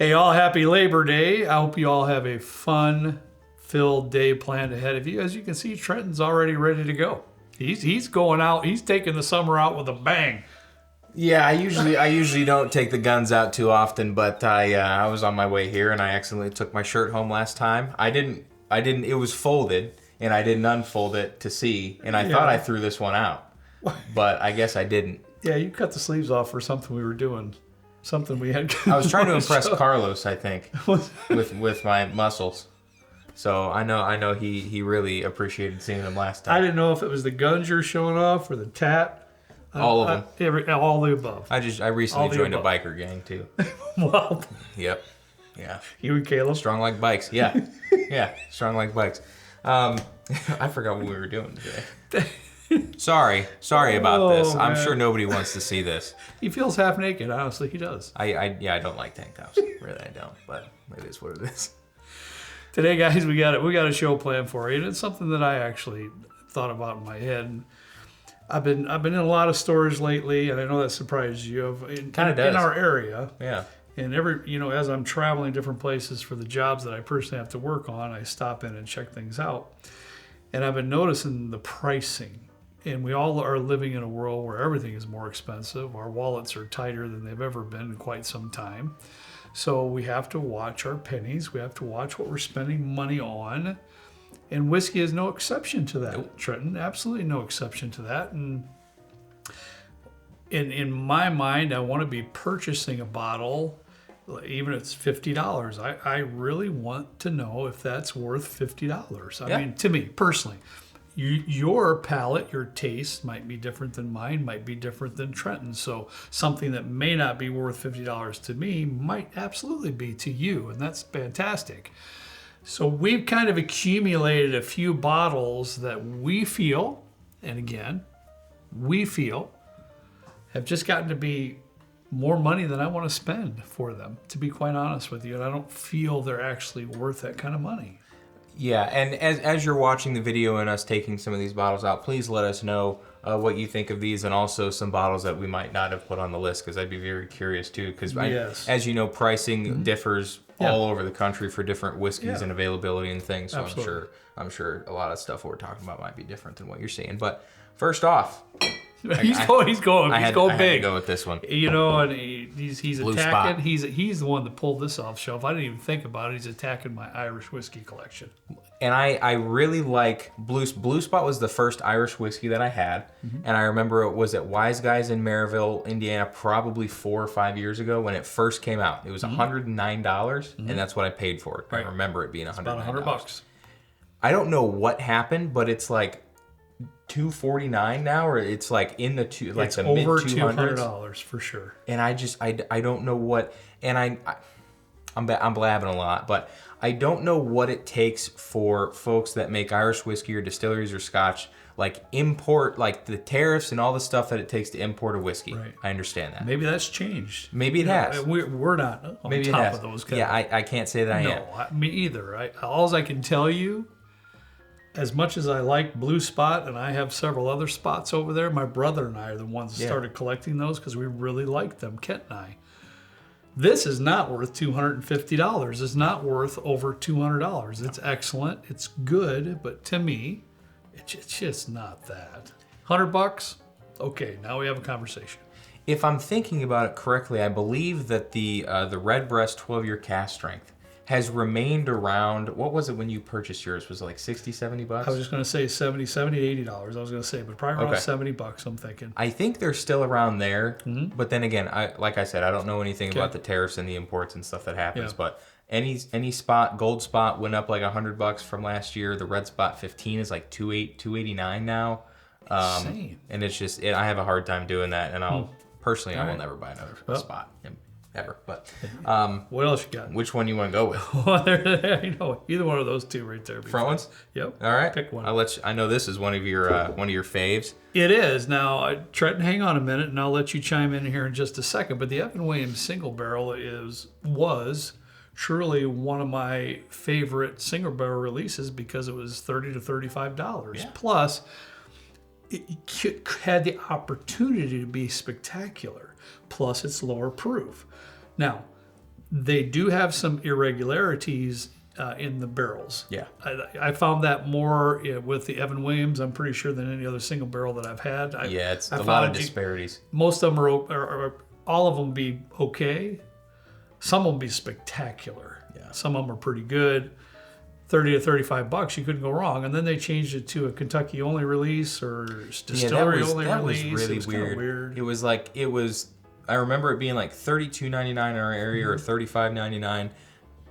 Hey, all happy Labor Day. I hope you all have a fun-filled day planned ahead of you. As you can see, Trenton's already ready to go. He's going out. He's taking the summer out with a bang. Yeah, I usually don't take the guns out too often, but I was on my way here and I accidentally took my shirt home last time. I didn't. It was folded and I didn't unfold it to see, and I thought I threw this one out, but I guess I didn't. Yeah, you cut the sleeves off for something we were doing. Something we had. I was trying to impress Carlos, I think, with my muscles. So I know he really appreciated seeing them last time. I didn't know if it was the guns you're showing off or the tat. All of them. All the above. I recently joined a biker gang too. Well. Yep. Yeah. You and Caleb. Strong like bikes. Yeah. Yeah. Strong like bikes. I forgot what we were doing today. Sorry about this. I'm sure nobody wants to see this. He feels half naked. Honestly, he does. I don't like tank tops. Really, I don't. But it is what it is. Today, guys, we got a show planned for you, and it's something that I actually thought about in my head. And I've been in a lot of stores lately, and I know that surprises you. Kind of does in our area. Yeah. And as I'm traveling different places for the jobs that I personally have to work on, I stop in and check things out. And I've been noticing the pricing. And we all are living in a world where everything is more expensive. Our wallets are tighter than they've ever been in quite some time. So we have to watch our pennies. We have to watch what we're spending money on. And whiskey is no exception to that, nope. Trenton. Absolutely no exception to that. And in my mind, I want to be purchasing a bottle, even if it's $50. I really want to know if that's worth $50. I mean, to me, personally. Your palate, your taste might be different than mine, might be different than Trenton's. So something that may not be worth $50 to me might absolutely be to you, and that's fantastic. So we've kind of accumulated a few bottles that we feel, and again, we feel, have just gotten to be more money than I want to spend for them, to be quite honest with you. And I don't feel they're actually worth that kind of money. Yeah, and as you're watching the video and us taking some of these bottles out, please let us know what you think of these, and also some bottles that we might not have put on the list, because I'd be very curious too. Because as you know, pricing differs all over the country for different whiskeys and availability and things. So I'm sure a lot of stuff we're talking about might be different than what you're seeing. But first off, he's going big. I had to go with this one. And he's Blue attacking. Spot. He's the one that pulled this off shelf. I didn't even think about it. He's attacking my Irish whiskey collection. And I really like Blue Spot was the first Irish whiskey that I had, and I remember it was at Wise Guys in Maryville, Indiana, probably 4 or 5 years ago when it first came out. It was $109, and that's what I paid for it. Right. I remember it being $109. About $100. I don't know what happened, but it's like $249 now, or it's like in the two, like it's the mid over $200s $200 for sure. And I don't know what, and I'm blabbing a lot, but I don't know what it takes for folks that make Irish whiskey or distilleries or Scotch, like import, like the tariffs and all the stuff that it takes to import a whiskey. Right. I understand that. Maybe that's changed. Maybe it has. We're not on top of those guys. Yeah, I can't say that I am. No, me either. All I can tell you, as much as I like Blue Spot, and I have several other spots over there, my brother and I are the ones that started collecting those because we really liked them, Kent and I. This is not worth $250. It's not worth over $200. It's excellent. It's good, but to me, it's just not that. $100? Okay, now we have a conversation. If I'm thinking about it correctly, I believe that the Redbreast 12-year cask strength has remained around. What was it when you purchased yours? Was it like $60, $70? I was just going to say $70, $80. I was going to say, but probably around $70, I'm thinking. I think they're still around there, but then again, like I said, I don't know anything about the tariffs and the imports and stuff that happens, but any spot, Gold Spot went up like $100 from last year. The Red Spot 15 is like $289 now. Insane. And it's just, I have a hard time doing that, and I will never buy another spot. Ever, but what else you got? Which one you want to go with? I know either one of those two right there. Front ones? Yep. All right. Pick one. I'll let you. I know this is one of your faves. It is. Now, Trenton, hang on a minute, and I'll let you chime in here in just a second. But the Evan Williams Single Barrel was truly one of my favorite single barrel releases because it was $30 to $35. Yeah. Plus, it had the opportunity to be spectacular. Plus, it's lower proof. Now, they do have some irregularities in the barrels. Yeah. I found that more with the Evan Williams, I'm pretty sure, than any other single barrel that I've had. It's a lot of disparities. Most of them are all of them be okay. Some of them be spectacular. Yeah. Some of them are pretty good. $30 to $35, you couldn't go wrong. And then they changed it to a Kentucky only release or distillery only release. That was really weird. It was like I remember it being like $32.99 in our area or $35.99,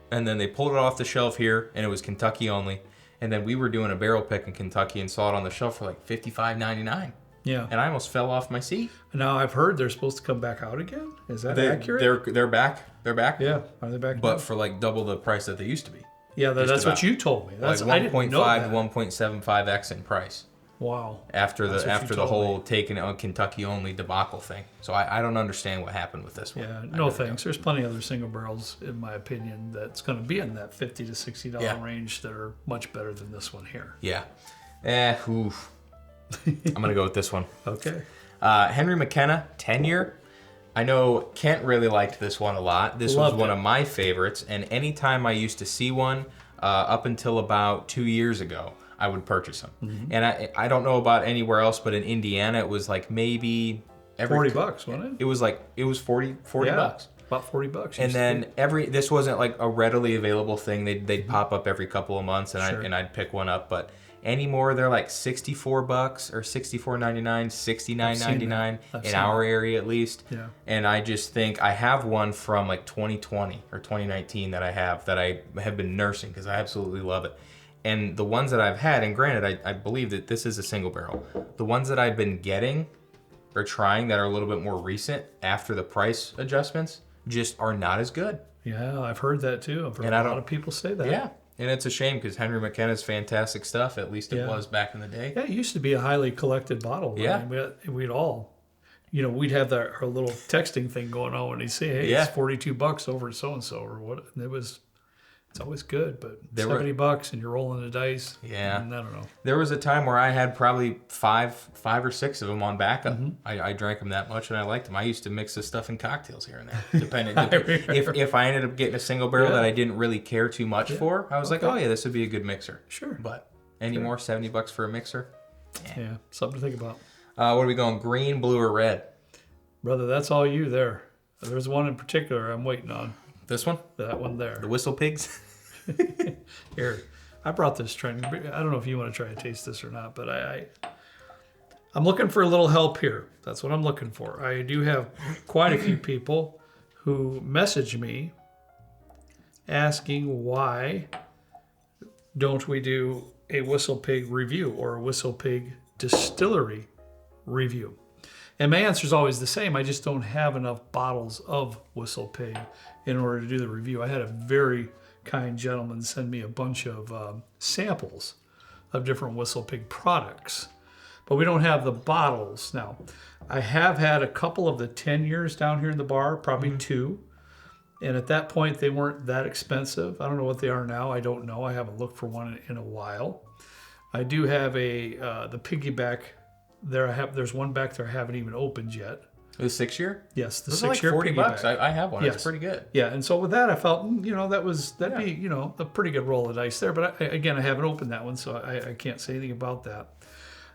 and then they pulled it off the shelf here, and it was Kentucky only. And then we were doing a barrel pick in Kentucky and saw it on the shelf for like $55.99. Yeah. And I almost fell off my seat. Now I've heard they're supposed to come back out again. Is that accurate? They're back. They're back. Yeah, are they back? But for like double the price that they used to be. Yeah, that's what you told me. That's like 1.5 to 1.75x in price. Wow. After the whole taking it on Kentucky only debacle thing. So I don't understand what happened with this one. Yeah, no thanks. There's plenty of other single barrels, in my opinion, that's going to be in that $50 to $60 range that are much better than this one here. Yeah. Oof. I'm going to go with this one. Okay. Henry McKenna, 10-year. I know Kent really liked this one a lot. This was one of my favorites, and anytime I used to see one up until about 2 years ago, I would purchase them. Mm-hmm. And I don't know about anywhere else, but in Indiana, it was like maybe $40, wasn't it? It was 40 bucks. About $40. And then this wasn't like a readily available thing. They'd pop up every couple of months, and I'd pick one up. But anymore, they're like $64 or $64.99, $69.99 in our area at least. Yeah. And I just think I have one from like 2020 or 2019 that I have been nursing because I absolutely love it. And the ones that I've had, and granted, I believe that this is a single barrel. The ones that I've been getting or trying that are a little bit more recent after the price adjustments just are not as good. Yeah, I've heard that too. I've heard a lot of people say that. Yeah. And it's a shame because Henry McKenna's fantastic stuff. At least it was back in the day. Yeah, it used to be a highly collected bottle. Right? Yeah. We'd all, we'd have our little texting thing going on when they say, hey, it's $42 over so-and-so or what. And it's always good, but $70 and you're rolling the dice. Yeah. And I don't know. There was a time where I had probably five or six of them on backup. Mm-hmm. I drank them that much and I liked them. I used to mix this stuff in cocktails here and there, depending. If I ended up getting a single barrel that I didn't really care too much for, I was like, oh yeah, this would be a good mixer. Sure. But anymore, $70 for a mixer? Yeah, something to think about. What are we going, green, blue, or red? Brother, that's all you there. There's one in particular I'm waiting on. This one? That one there. The Whistle Pigs? Here, I brought this Trent. I don't know if you want to try to taste this or not, but I'm looking for a little help here. That's what I'm looking for. I do have quite a few people who message me asking why don't we do a Whistle Pig review or a Whistle Pig distillery review. And my answer is always the same. I just don't have enough bottles of Whistle Pig in order to do the review. I had a very kind gentleman send me a bunch of samples of different Whistle Pig products, but we don't have the bottles. Now, I have had a couple of the 10 years down here in the bar, probably two, and at that point they weren't that expensive. I don't know what they are now. I don't know. I haven't looked for one in a while. I do have the piggyback there. There's one back there I haven't even opened yet. The 6 year? Yes, the 6 year like $40. I have one. Yes. It's pretty good. Yeah, and so with that, I felt, that'd be, a pretty good roll of dice there. But I haven't opened that one, so I can't say anything about that.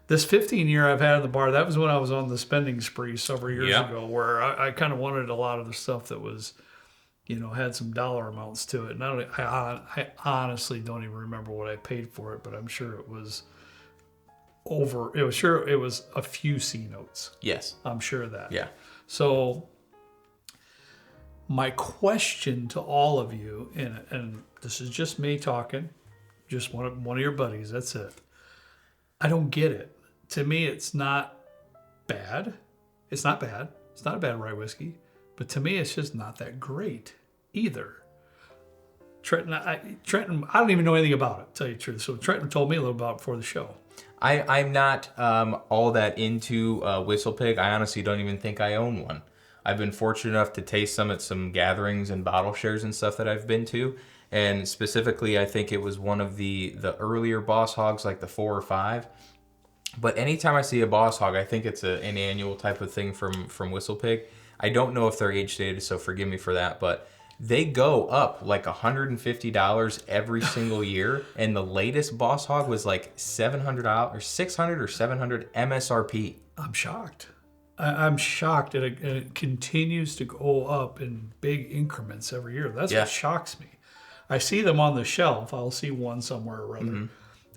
This 15 year I've had in the bar, that was when I was on the spending spree several years ago, where I kind of wanted a lot of the stuff that was, had some dollar amounts to it. And I honestly don't even remember what I paid for it, but I'm sure it was it was a few C notes. Yes. I'm sure of that. Yeah. So my question to all of you, and this is just me talking, just one of your buddies, that's it. I don't get it. To me, it's not bad. It's not bad. It's not a bad rye whiskey. But to me, it's just not that great either. Trenton, I don't even know anything about it, to tell you the truth. So Trenton told me a little about it before the show. I'm not all that into Whistle Pig. I honestly don't even think I own one. I've been fortunate enough to taste some at some gatherings and bottle shares and stuff that I've been to. And specifically, I think it was one of the earlier Boss Hogs, like the 4 or 5. But anytime I see a Boss Hog, I think it's an annual type of thing from Whistle Pig. I don't know if they're age dated, so forgive me for that. But they go up like $150 every single year, and the latest Boss Hog was like $700 or $600 or $700 MSRP. I'm shocked. I'm shocked, and it continues to go up in big increments every year. That's what shocks me. I see them on the shelf. I'll see one somewhere or other,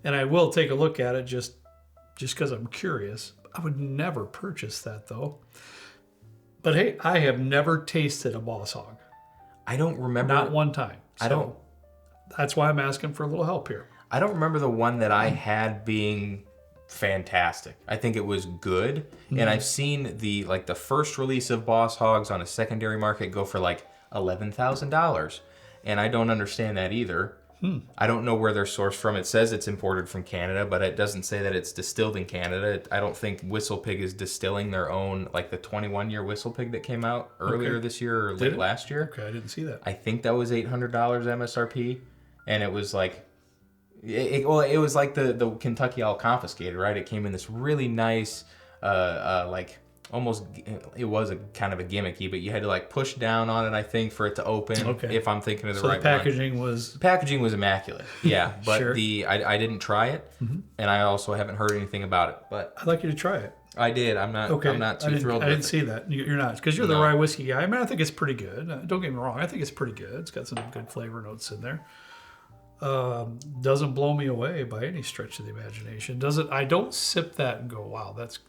and I will take a look at it just because I'm curious. I would never purchase that though. But hey, I have never tasted a Boss Hog. I don't remember. Not one time. So that's why I'm asking for a little help here. I don't remember the one that I had being fantastic. I think it was good. And I've seen the first release of Boss Hogs on a secondary market go for like $11,000. And I don't understand that either. I don't know where they're sourced from. It says it's imported from Canada, but it doesn't say that it's distilled in Canada. I don't think Whistle Pig is distilling their own, like the 21-year Whistle Pig that came out earlier this year or late last year. Okay, I didn't see that. I think that was $800 MSRP, and it was like, it was like the Kentucky All Confiscated, right? It came in this really nice, almost, it was a kind of a gimmicky, but you had to like push down on it, I think, for it to open. Okay. If I'm thinking of the right one. So the packaging was... The packaging was immaculate. Yeah, but I didn't try it, and I also haven't heard anything about it. But I'd like you to try it. I did. I'm not too thrilled with it. I didn't see that. You're not, because you're the rye whiskey guy. I mean, I think it's pretty good. Don't get me wrong. I think it's pretty good. It's got some good flavor notes in there. Doesn't blow me away by any stretch of the imagination. I don't sip that and go, wow, that's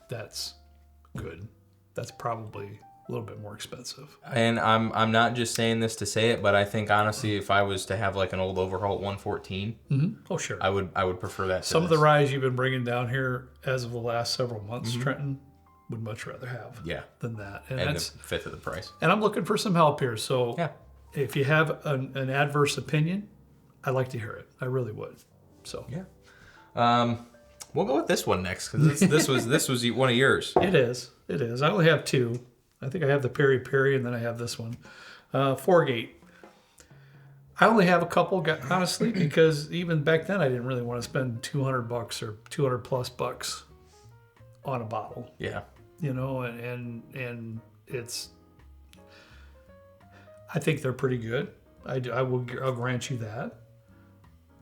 good. That's probably a little bit more expensive. And I'm not just saying this to say it, but I think honestly, if I was to have like an old Overholt 114, oh sure, I would prefer that. Some of the ryes you've been bringing down here as of the last several months, Trenton, would much rather have than that, and that's a fifth of the price. And I'm looking for some help here. So if you have an adverse opinion, I'd like to hear it. I really would. So we'll go with this one next because this was one of yours. It is. I only have two. I think I have the Peri Peri and then I have this one. Foregate. I only have a couple, honestly, because even back then I didn't really want to spend $200 or $200+ on a bottle. Yeah. You know, and it's. I think they're pretty good. I'll grant you that.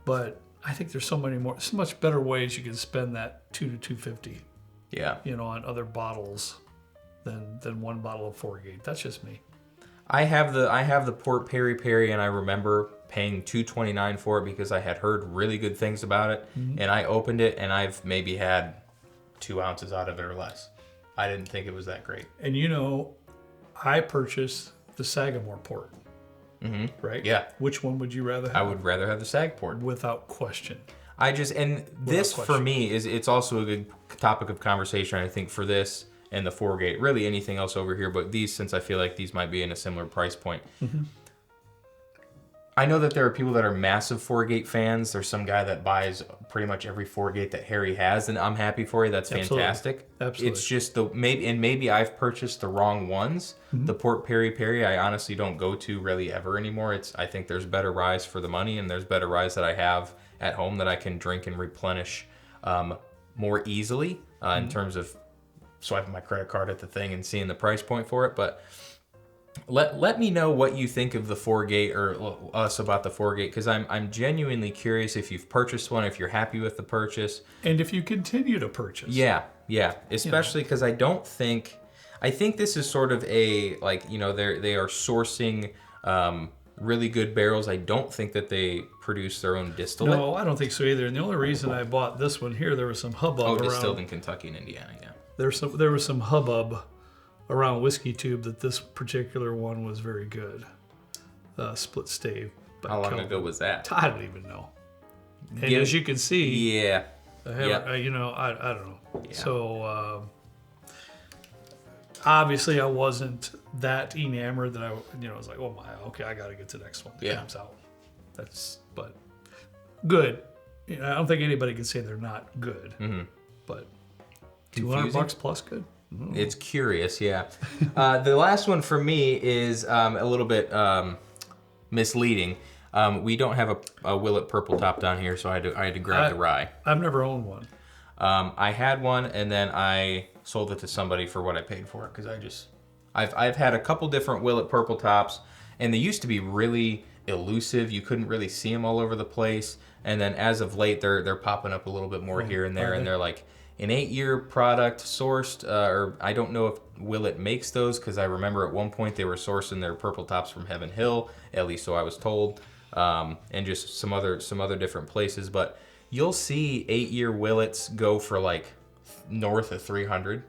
But I think there's so much better ways you can spend that $200 to $250. Yeah. You know, on other bottles than one bottle of Foregate. That's just me. I have the Port Peri Peri, and I remember paying $229 for it because I had heard really good things about it, and I opened it and I've maybe had 2 ounces out of it or less. I didn't think it was that great. And you know, I purchased the Sagamore Port. Right? Yeah. Which one would you rather have? I would rather have the Sag Port. Without question. For me, it's also a good topic of conversation, I think, for this and the Foregate. Really anything else over here, but these, since I feel like these might be in a similar price point. I know that there are people that are massive Foregate fans. There's some guy that buys pretty much every Foregate that Harry has, and I'm happy for you. That's fantastic. Absolutely. It's just maybe I've purchased the wrong ones. The Port Peri Peri, I honestly don't go to really ever anymore. I think there's better ryes for the money, and there's better ryes that I have at home that I can drink and replenish more easily in terms of swiping my credit card at the thing and seeing the price point for it. But let me know what you think of the Foregate, or us about the Foregate, because I'm genuinely curious if you've purchased one, if you're happy with the purchase, and if you continue to purchase. Yeah, especially because I think this is sort of a, like, you know, they are sourcing really good barrels. I don't think that they produce their own distillate. No, I don't think so either. And the only reason I bought this one here, there was some hubbub around. Distilled in Kentucky and Indiana, yeah. There was some hubbub around Whiskey Tube that this particular one was very good. Split stave. How long ago was that? I don't even know. And as you can see, I don't know. Yeah. So obviously I wasn't that enamored that I was like, oh my, okay, I got to get to the next one that comes out. But good. I don't think anybody can say they're not good. But $200 plus good. It's curious, yeah. The last one for me is a little bit misleading. We don't have a Willet Purple Top down here, so I had to grab the rye. I've never owned one. I had one, and then I sold it to somebody for what I paid for it, because I've had a couple different Willet Purple Tops, And they used to be really elusive. You couldn't really see them all over the place. And then as of late, they're popping up a little bit more here and there. And they're like an 8-year product sourced, or I don't know if Willet makes those, because I remember at one point they were sourcing their purple tops from Heaven Hill, at least so I was told, and just some other different places. But you'll see 8-year Willets go for like north of 300,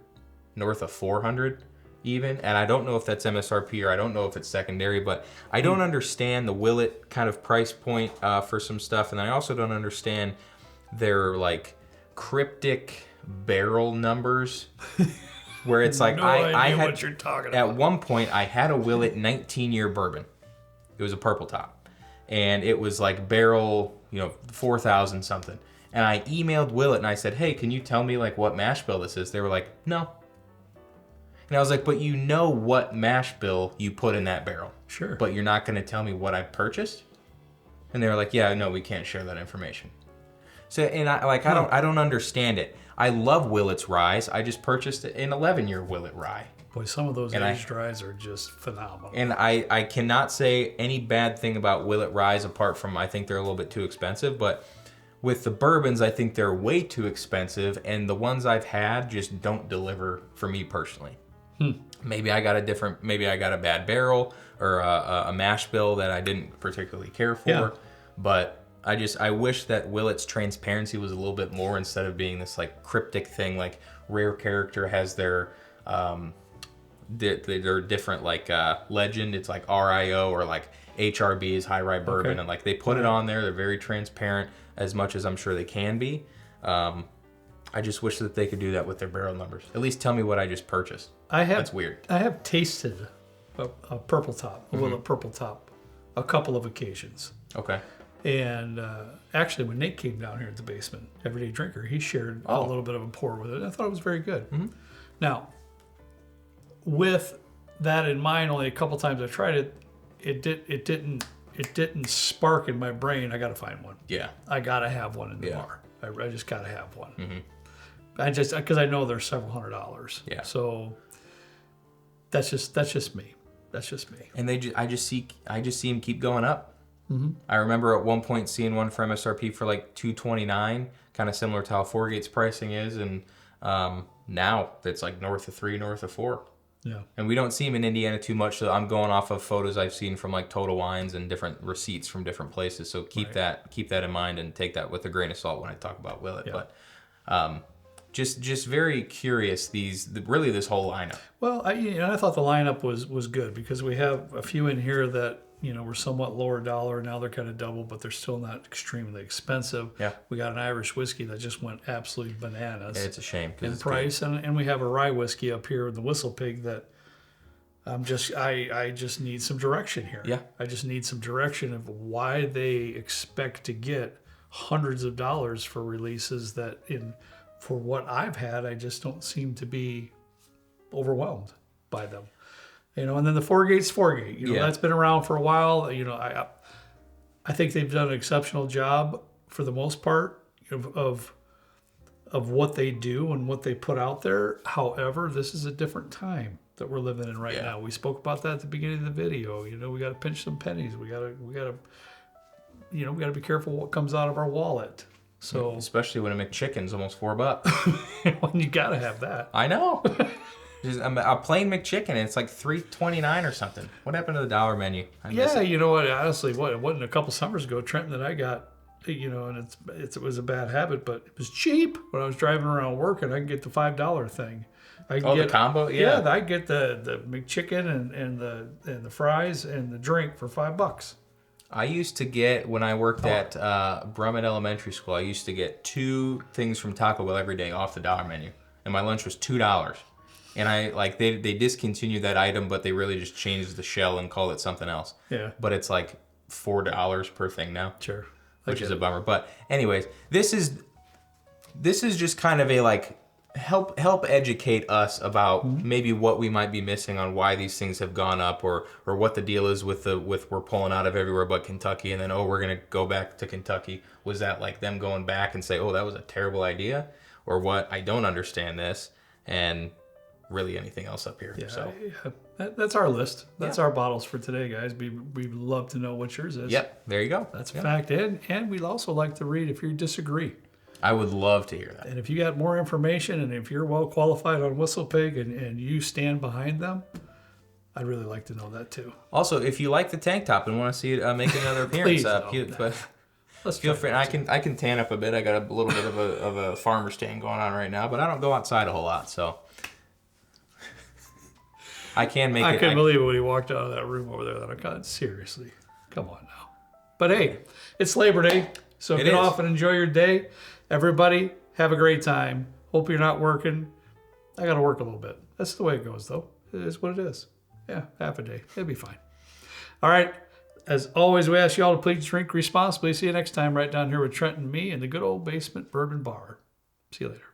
north of 400 even. And I don't know if that's MSRP or I don't know if it's secondary, but I don't understand the Willet kind of price point for some stuff. And I also don't understand their like cryptic barrel numbers where it's like I had what you're talking at about. one point I had a Willet 19-year bourbon. It was a purple top, and it was like barrel 4,000 something. And I emailed Willet and I said, hey, can you tell me like what mash bill this is? They were like, no. And I was like, but you know what mash bill you put in that barrel, Sure, but you're not going to tell me what I purchased? And they were like, yeah, no, we can't share that information. So, and I don't understand it. I love Willet's ryes. I just purchased an 11-year Willet rye. boy, some of those aged ryes are just phenomenal. And I cannot say any bad thing about Willet ryes apart from I think they're a little bit too expensive. But with the bourbons, I think they're way too expensive. And the ones I've had just don't deliver for me personally. Maybe I got a bad barrel or a mash bill that I didn't particularly care for. Yeah. But I wish that Willet's transparency was a little bit more instead of being this like cryptic thing. Like Rare Character has their different like legend. It's like RIO or like HRB is high rye bourbon, Okay. and like they put it on there. They're very transparent as much as I'm sure they can be. I just wish that they could do that with their barrel numbers. At least tell me what I just purchased. That's weird. I have tasted a purple top, a Willet purple top, a couple of occasions. Okay. And actually, when Nate came down here at the basement, Everyday Drinker, he shared a little bit of a pour with it. And I thought it was very good. Mm-hmm. Now, with that in mind, only a couple times I tried it, it didn't spark in my brain. I got to find one. Yeah. I got to have one in the bar. I just got to have one. Mm-hmm. Because I know they're several $100s. Yeah. So that's just me. That's just me. And I just see them keep going up. Mm-hmm. I remember at one point seeing one for MSRP for like $229, kind of similar to how Four Gates pricing is, and now it's like north of $3, north of $4. Yeah. And we don't see them in Indiana too much, so I'm going off of photos I've seen from like Total Wines and different receipts from different places. So keep that in mind and take that with a grain of salt when I talk about Willet. Yeah. But just very curious this whole lineup. Well, I thought the lineup was good because we have a few in here that were somewhat lower dollar. Now they're kind of double, but they're still not extremely expensive. Yeah. We got an Irish whiskey that just went absolutely bananas. Yeah, it's a shame in price, and we have a rye whiskey up here, the Whistle Pig, that I just need some direction here. Yeah. I just need some direction of why they expect to get hundreds of dollars for releases that for what I've had, I just don't seem to be overwhelmed by them. And then the Four Gates, that's been around for a while. I think they've done an exceptional job for the most part of what they do and what they put out there. However, this is a different time that we're living in right now. We spoke about that at the beginning of the video. We got to pinch some pennies. We got to be careful what comes out of our wallet. So especially when a McChicken's almost $4. When you got to have that. I know. Just a plain McChicken, and it's like $3.29 or something. What happened to the dollar menu? You know what? Honestly, it wasn't a couple summers ago, Trenton, that I got. And it was a bad habit, but it was cheap when I was driving around working. I could get the $5 thing. The combo, yeah. I get the McChicken and the fries and the drink for $5. I used to get, when I worked at Brummett Elementary School, I used to get 2 things from Taco Bell every day off the dollar menu, and my lunch was $2. And they discontinued that item, but they really just changed the shell and called it something else. Yeah. But it's like $4 per thing now. Sure. Which is a bummer. But anyways, this is just kind of a like help educate us about maybe what we might be missing on why these things have gone up, or what the deal is with we're pulling out of everywhere but Kentucky, and then we're gonna go back to Kentucky. Was that like them going back and say, that was a terrible idea, or what? I don't understand this, and really anything else up here. So that's our list. That's our bottles for today, guys. We'd love to know what yours is. Yep, there you go. That's a fact. And we'd also like to read if you disagree. I would love to hear that. And if you got more information and if you're well qualified on WhistlePig and you stand behind them, I'd really like to know that too. Also, if you like the tank top and want to see it make another appearance, feel free. I can tan up a bit. I got a little bit of a farmer's tan going on right now, but I don't go outside a whole lot, so I can make it. I couldn't believe it when he walked out of that room over there. That I got seriously. Come on now. But hey, it's Labor Day, so get off and enjoy your day. Everybody, have a great time. Hope you're not working. I got to work a little bit. That's the way it goes, though. It is what it is. Yeah, half a day. It'll be fine. All right. As always, we ask you all to please drink responsibly. See you next time right down here with Trent and me in the good old basement bourbon bar. See you later.